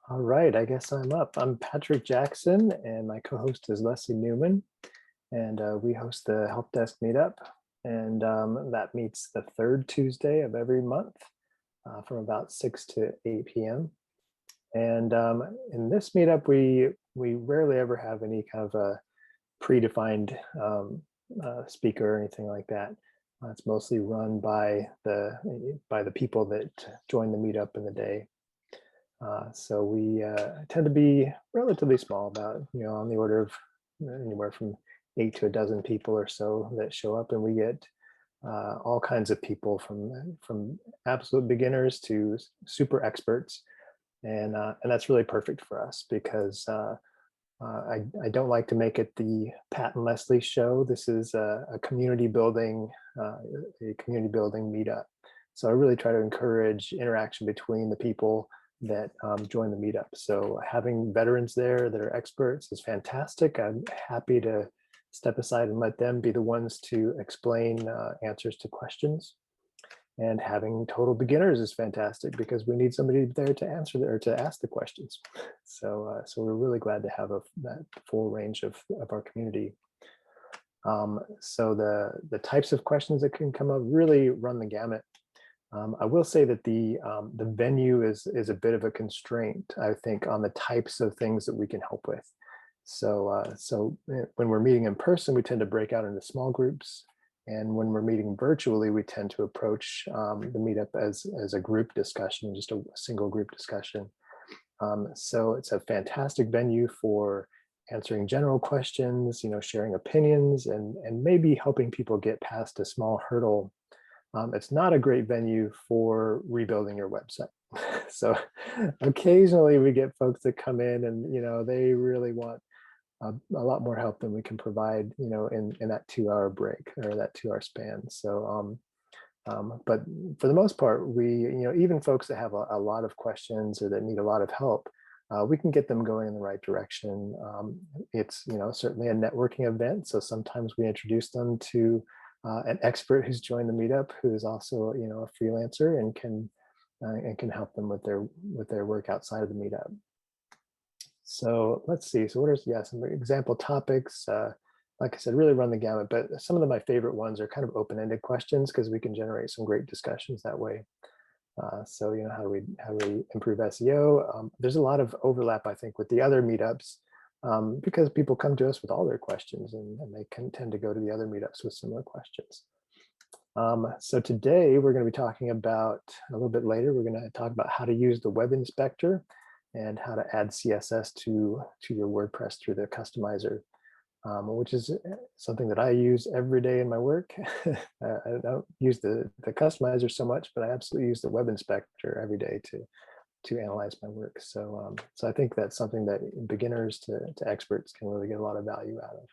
All right, I guess I'm up. I'm Patrick Jackson, and my co-host is Leslie Newman, and we host the Help Desk Meetup, and that meets the third Tuesday of every month from about 6 to 8 p.m. And in this meetup, we rarely ever have any kind of a predefined speaker or anything like that. It's mostly run by the people that join the meetup in the day. So we tend to be relatively small, about on the order of anywhere from 8 to 12 people or so that show up, and we get all kinds of people from absolute beginners to super experts, and that's really perfect for us because I don't like to make it the Pat and Leslie show. This is a community building meetup. So I really try to encourage interaction between the people that join the meetup. So having veterans there that are experts is fantastic. I'm happy to step aside and let them be the ones to explain answers to questions. And having total beginners is fantastic because we need somebody there to answer or to ask the questions. So we're really glad to have that full range of our community. So the types of questions that can come up really run the gamut. I will say that the venue is a bit of a constraint, I think, on the types of things that we can help with. So when we're meeting in person, we tend to break out into small groups. And when we're meeting virtually, we tend to approach the meetup as a group discussion, just a single group discussion. So it's a fantastic venue for answering general questions, sharing opinions, and maybe helping people get past a small hurdle. It's not a great venue for rebuilding your website. So occasionally we get folks that come in and they really want a lot more help than we can provide, in that 2 hour break or that 2 hour span. So, but for the most part, we, even folks that have a lot of questions or that need a lot of help, we can get them going in the right direction. It's, certainly a networking event. So sometimes we introduce them to an expert who's joined the meetup who is also, a freelancer and can help them with their work outside of the meetup. So let's see. So what are some example topics? Like I said, really run the gamut, but some of my favorite ones are kind of open-ended questions because we can generate some great discussions that way. So how do we improve SEO? There's a lot of overlap, I think, with the other meetups because people come to us with all their questions, and they can tend to go to the other meetups with similar questions. So today we're going to be talking about, a little bit later, we're going to talk about how to use the web inspector and how to add CSS to your WordPress through the customizer, which is something that I use every day in my work. I don't use the customizer so much, but I absolutely use the web inspector every day to analyze my work. So I think that's something that beginners to experts can really get a lot of value out of.